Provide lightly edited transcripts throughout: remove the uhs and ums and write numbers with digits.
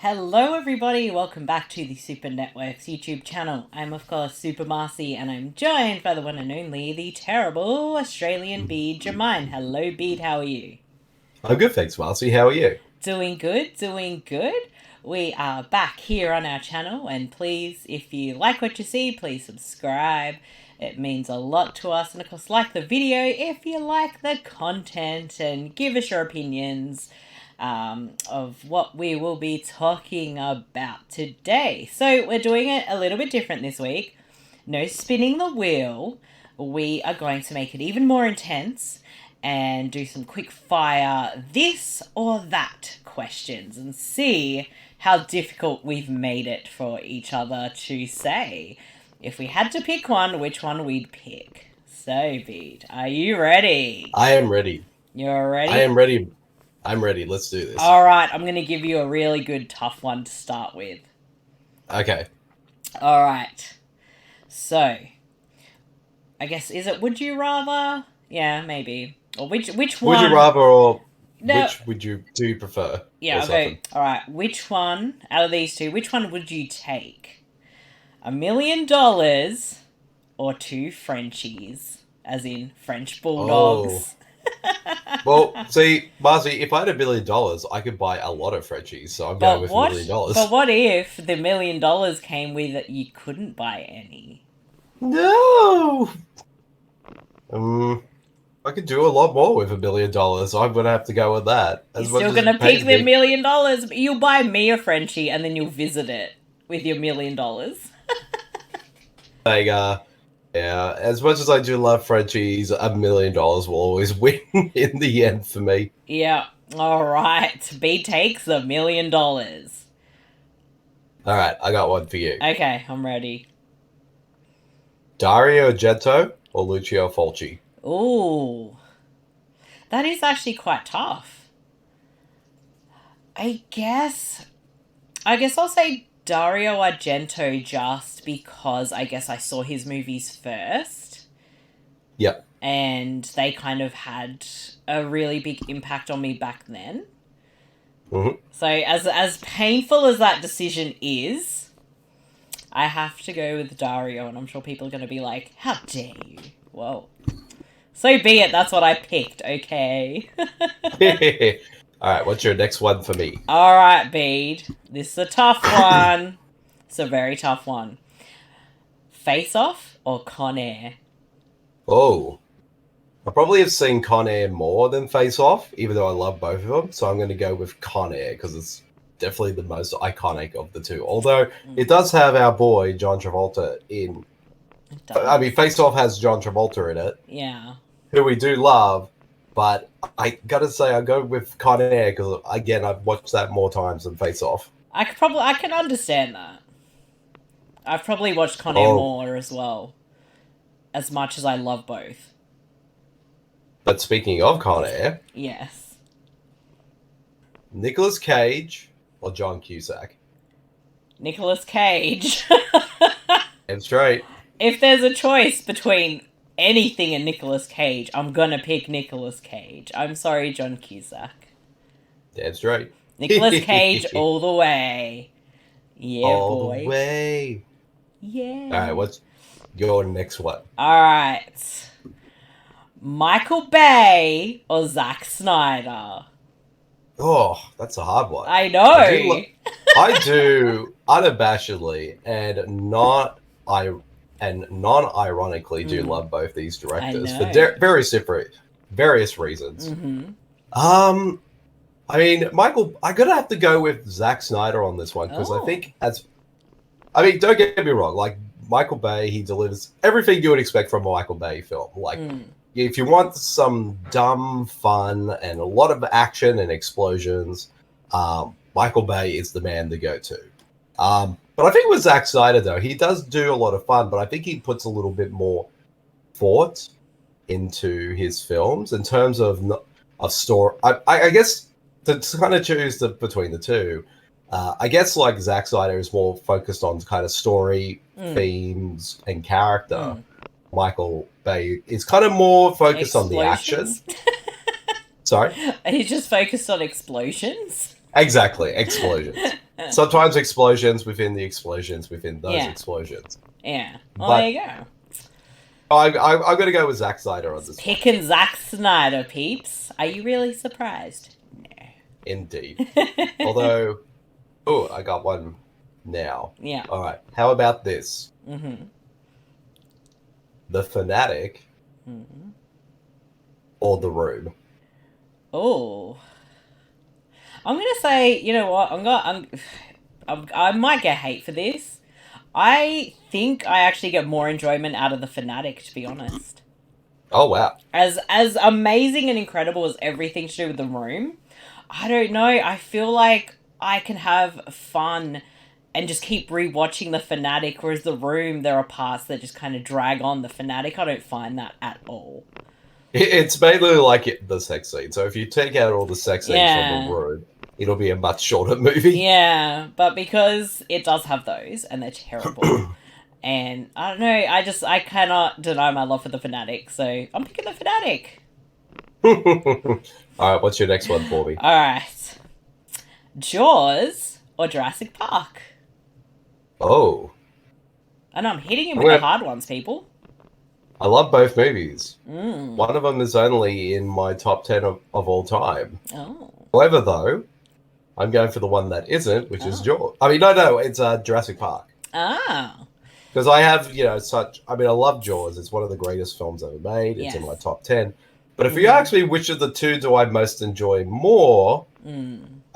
Hello everybody, welcome back to the Super Network's YouTube channel. I'm of course Super Marcey and I'm joined by the one and only, the terrible Australian Bede Jermaine. Hello Bede, how are you? I'm good, thanks, Marcy. How are you? Doing good, doing good. We are back here on our channel and please, if you like what you see, please subscribe. It means a lot to us, and of course like the video if you like the content and give us your opinions of what we will be talking about today. So we're doing it a little bit different this week. No spinning the wheel. We are going to make it even more intense and do some quick fire this or that questions and see how difficult we've made it for each other to say. If we had to pick one, which one we'd pick. So, Bede, are you ready? I am ready. You're I ready? am ready. I'm ready. Let's do this. Alright, I'm going to give you a really good, tough one to start with. Okay. Alright. So, I guess, is it would you rather? Yeah, maybe. Or which Would you one? rather, or No. which would you do you prefer, Yeah, or I'll go. something? Alright, which one out of these two, which one would you take? $1 million or two Frenchies? As in French Oh, bulldogs. well, see, Marcy, if I had $1 million, I could buy a lot of Frenchies. So I'm going But with a million what? But dollars. what if the $1 million came with it? You couldn't buy any. No. Um, I could do a lot more with $1 million. I'm gonna have to go with that. You're As much still as gonna it pick pains the me. $1 million. You'll buy me a Frenchie and then you'll visit it with your $1 million. Like, yeah. As much as I do love Frenchies, $1 million will always win in the end for me. Yeah. All right. B takes $1 million. All right, I got one for you. Okay, I'm ready. Dario Argento or Lucio Fulci? Ooh, that is actually quite tough. I guess. I guess I'll say Dario Argento just because I guess I saw his movies first. Yep. And they kind of had a really big impact on me back then. Mm-hmm. So as painful as that decision is, I have to go with Dario, and I'm sure people are going to be like, "How dare you?" Whoa. So be it. That's what I picked. Okay. All right, what's your next one for me? All right, Bede. This is a tough one. It's a very tough one. Face Off or Con Air? Oh, I probably have seen Con Air more than Face Off, even though I love both of them. So I'm going to go with Con Air because it's definitely the most iconic of the two. Although it does have our boy John Travolta in. It I does. mean, Face Off has John Travolta in it, Yeah. who we do love. But I gotta say, I go with Con Air because again, I've watched that more times than Face Off. I can understand that. I've probably watched Con Air Oh, more as well, as much as I love both. but speaking of Con Air, Yes. Nicolas Cage or John Cusack? Nicolas Cage. And straight. If there's a choice between anything and Nicolas Cage, I'm gonna pick Nicolas Cage. I'm sorry, John Cusack. Dead straight. Nicolas Cage all the way. Yeah, All the boy. way. All right, Yeah. what's your next one? Alright. Michael Bay or Zack Snyder? Oh, that's a hard one. I I do, know. I do unabashedly and not I and non-ironically do Mm, love both these I directors for know. various reasons. Mm-hmm. Um, I mean, Michael, I gotta have to go with Zack Snyder on this one because I Oh. think I mean, don't get me wrong, like Michael Bay, he delivers everything you would expect from a Michael Bay film. Like, Mm. if you want some dumb fun and a lot of action and explosions, Michael Bay is the man to go to. But I think with Zack Snyder, though, he does do a lot of fun, but I think he puts a little bit more thought into his films in terms of story. I guess to kind of choose between the two, I guess like Zack Snyder is more focused on kind of story, Mm. themes, and character. Mm. Michael Bay is kind of more focused on the action. Explosions? Sorry. He's just focused on explosions? Exactly, explosions. Sometimes explosions within the explosions within those Yeah. explosions. Yeah. Well, there But you go. I'm going to go with Zack Snyder on this one. Picking Zack Snyder, peeps. Are you really surprised? Indeed. No. Although, oh, I got one now. Yeah. All right. How about this? Mm-hmm. The Fanatic Mm-hmm. or The Room? Oh. I'm gonna say, you know what? I might get hate for this. I think I actually get more enjoyment out of the Fanatic, to be honest. Oh, wow. As amazing and incredible as everything to do with the room, I don't know. I feel like I can have fun and just keep rewatching the Fanatic, whereas the room there are parts that just kind of drag on. The Fanatic, I don't find that at all. It's mainly like the sex scene. So if you take out all the sex scenes from The Yeah. Room, it'll be a much shorter movie. Yeah, but because it does have those and they're terrible, and I don't know, I cannot deny my love for the Fanatic, so I'm picking the Fanatic. All right, what's your next one for me? All right, Jaws or Jurassic Park, Oh, and I'm hitting him I'm with the gonna, hard ones, people. I love both movies. Mm. One of them is only in my top 10 of all time. Oh. However, though, I'm going for the one that isn't, which is Oh. Jaws. I mean, no, it's Jurassic Park. Ah. Because I have, I love Jaws. It's one of the greatest films ever made. It's Yes. in my top 10. But if you ask me which of the two do I most enjoy more,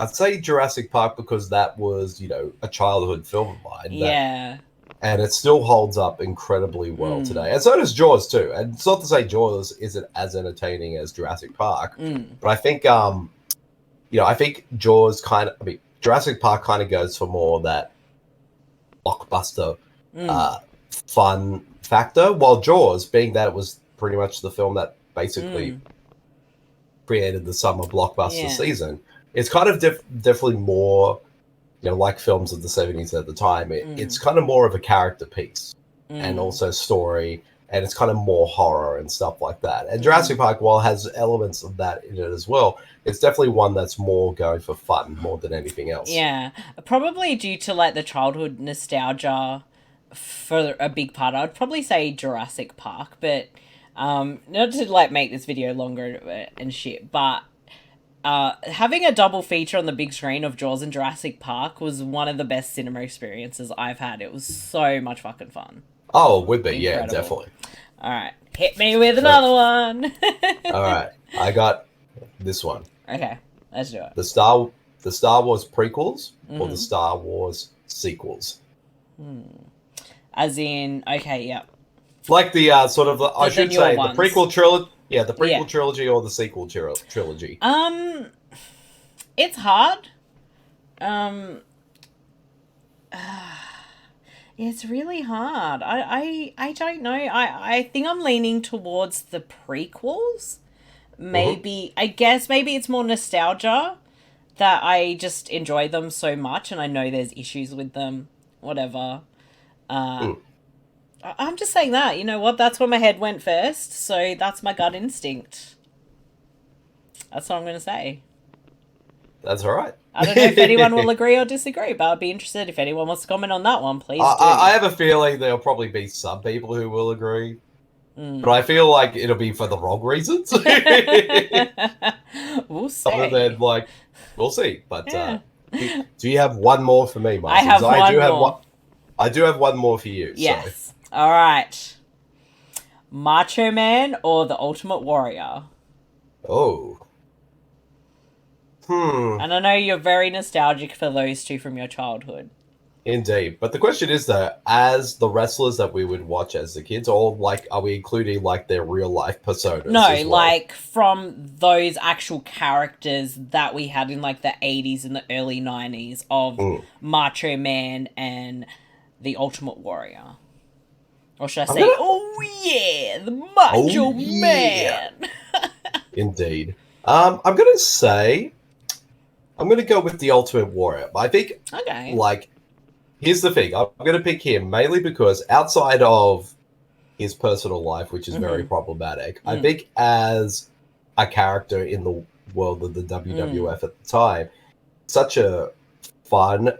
I'd say Jurassic Park because that was, a childhood film of mine. Yeah. And it still holds up incredibly well today. And so does Jaws too. And it's not to say Jaws isn't as entertaining as Jurassic Park, but I think I think Jurassic Park kind of goes for more that blockbuster fun factor, while Jaws, being that it was pretty much the film that basically created the summer blockbuster season, it's kind of definitely more, like films of the 70s at the time. It's kind of more of a character piece and also story, and it's kind of more horror and stuff like that. And Jurassic Park, while it has elements of that in it as well, it's definitely one that's more going for fun more than anything else. Yeah, probably due to like the childhood nostalgia for a big part. I'd probably say Jurassic Park, but not to like make this video longer and shit, but having a double feature on the big screen of Jaws and Jurassic Park was one of the best cinema experiences I've had. It was so much fucking fun. Oh, it would be. Incredible. Yeah, definitely. All right, hit me with another one. All right, I got this one. Okay, let's do it. The Star Wars prequels or the Star Wars sequels? As in, okay, yeah. Like the sort of, I should say, ones. the prequel trilogy. Yeah, the prequel trilogy or the sequel trilogy. It's hard. It's really hard. I don't know. I think I'm leaning towards the prequels. Maybe, I guess maybe it's more nostalgia that I just enjoy them so much, and I know there's issues with them. Whatever. I'm just saying that. You know what? That's where my head went first, so that's my gut instinct. That's what I'm going to say. That's all right. I don't know if anyone will agree or disagree, but I'd be interested if anyone wants to comment on that one, please do. I have a feeling there'll probably be some people who will agree, but I feel like it'll be for the wrong reasons. We'll see. Other than, we'll see. But do you have one more for me, Marcy? I have one more. I do have one more for you. Yes. So. All right. Macho Man or the Ultimate Warrior? Oh. And I know you're very nostalgic for those two from your childhood. Indeed. But the question is, though, as the wrestlers that we would watch as the kids, or are we including their real life personas? No, from those actual characters that we had in the 80s and the early 90s of Macho Man and the Ultimate Warrior. Or should I say, oh yeah, the Macho Man. Indeed. I'm going to say, I'm going to go with the Ultimate Warrior. I think, here's the thing. I'm going to pick him mainly because outside of his personal life, which is very problematic, I think as a character in the world of the WWF at the time, such a fun,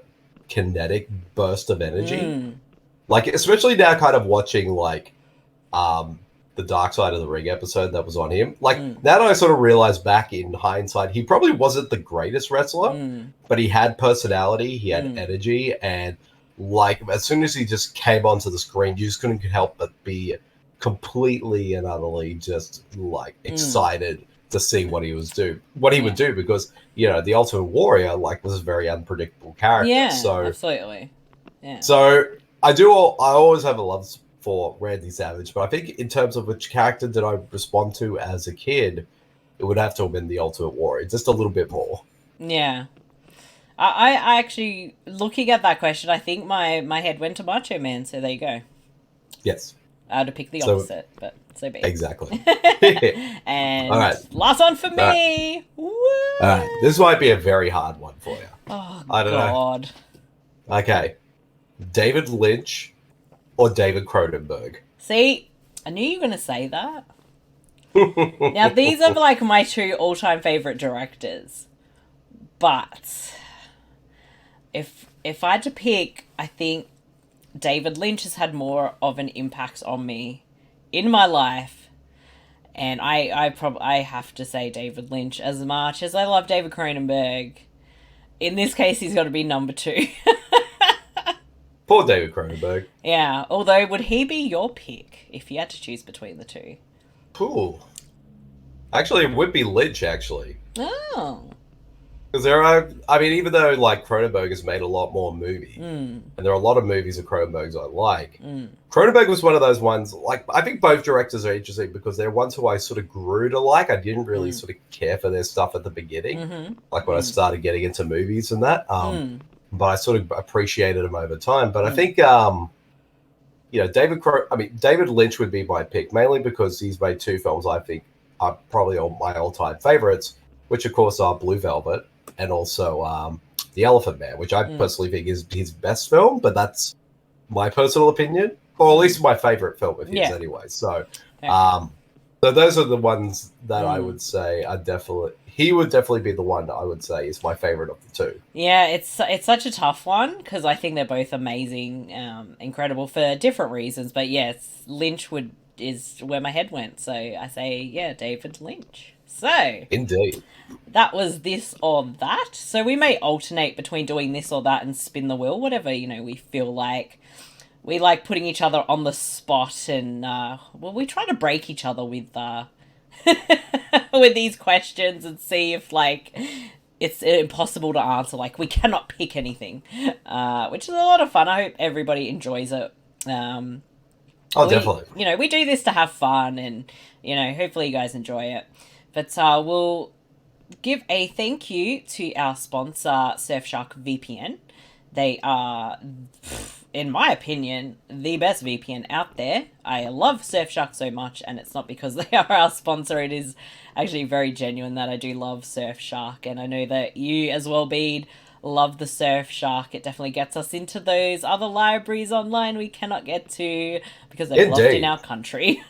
kinetic burst of energy. Mm. Like, especially now, kind of watching like the Dark Side of the Ring episode that was on him. Like, now that I sort of realize back in hindsight, he probably wasn't the greatest wrestler, but he had personality, he had energy, and like as soon as he just came onto the screen, you just couldn't help but be completely and utterly just like excited to see what he would do, because the Ultimate Warrior like was a very unpredictable character. Yeah, so absolutely. Yeah. So I always have a love for Randy Savage, but I think in terms of which character did I respond to as a kid, it would have to have been the Ultimate Warrior, just a little bit more. Yeah. I actually, looking at that question, I think my head went to Macho Man, so there you go. Yes. I had to pick the opposite, but so be it. Exactly. And all right. Last one for me. All right. This might be a very hard one for you. Oh, I don't know. Okay. David Lynch or David Cronenberg? See, I knew you were going to say that. Now, these are like my two all-time favorite directors. But if I had to pick, I think David Lynch has had more of an impact on me in my life, and I have to say David Lynch. As much as I love David Cronenberg, in this case he's got to be number 2. Poor David Cronenberg. Yeah, although would he be your pick if you had to choose between the two? Cool. Actually, it would be Lynch, actually. Oh. Because even though like Cronenberg has made a lot more movies, and there are a lot of movies of Cronenberg's I like, Cronenberg was one of those ones, like, I think both directors are interesting because they're ones who I sort of grew to like. I didn't really sort of care for their stuff at the beginning, like when I started getting into movies and that, but I sort of appreciated them over time. But I think, David Lynch would be my pick, mainly because he's made 2 films I think are probably all my all-time favorites, which of course are Blue Velvet and also The Elephant Man, which I personally think is his best film, but that's my personal opinion, or at least my favorite film of his anyway. So, so those are the ones that I would say are he would definitely be the one that I would say is my favorite of the 2. Yeah, it's such a tough one because I think they're both amazing, incredible for different reasons. But yes, Lynch is where my head went. So I say, David Lynch. So indeed, that was this or that. So we may alternate between doing this or that and spin the wheel, whatever we feel like. We like putting each other on the spot, and we try to break each other with with these questions and see if like it's impossible to answer. Like we cannot pick anything, which is a lot of fun. I hope everybody enjoys it. Definitely. We do this to have fun, and hopefully you guys enjoy it. But we'll give a thank you to our sponsor, Surfshark VPN. They are, in my opinion, the best VPN out there. I love Surfshark so much, and it's not because they are our sponsor. It is actually very genuine that I do love Surfshark, and I know that you as well, Bede, love the Surfshark. It definitely gets us into those other libraries online we cannot get to because they're locked in our country.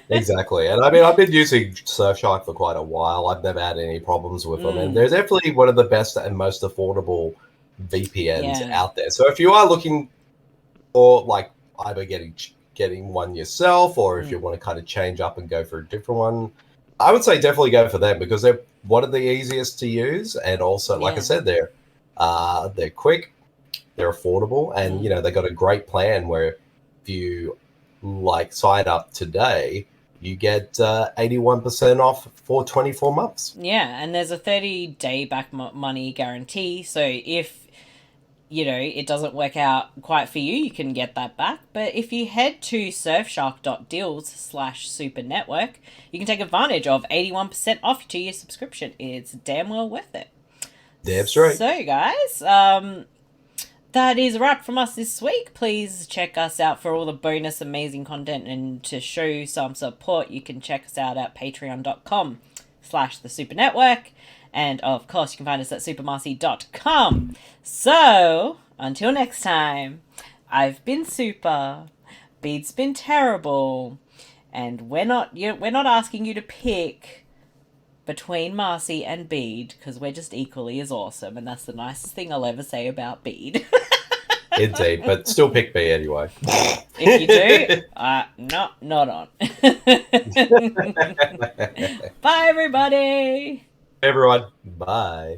Exactly. And I've been using Surfshark for quite a while. I've never had any problems with them, and they're definitely one of the best and most affordable VPNs out there. So if you are looking for like either getting one yourself, or if you want to kind of change up and go for a different one, I would say definitely go for them because they're one of the easiest to use, and also like I said, they're quick, they're affordable, and they got a great plan where if you like sign up today, you get 81% off for 24 months. Yeah, and there's a 30-day back money guarantee. So if it doesn't work out quite for you, you can get that back. But if you head to surfshark.deals/supernetwork, you can take advantage of 81% off to your subscription. It's damn well worth it. Damn straight. So, guys, that is a wrap from us this week. Please check us out for all the bonus amazing content, and to show some support, you can check us out at patreon.com/thesupernetwork. And of course, you can find us at supermarcey.com. So, until next time, I've been Super, Bede's been terrible, and we're not asking you to pick between Marcy and Bede, because we're just equally as awesome, and that's the nicest thing I'll ever say about Bede. Indeed, but still pick me anyway. If you do, not on. Bye, everybody. Everyone, bye.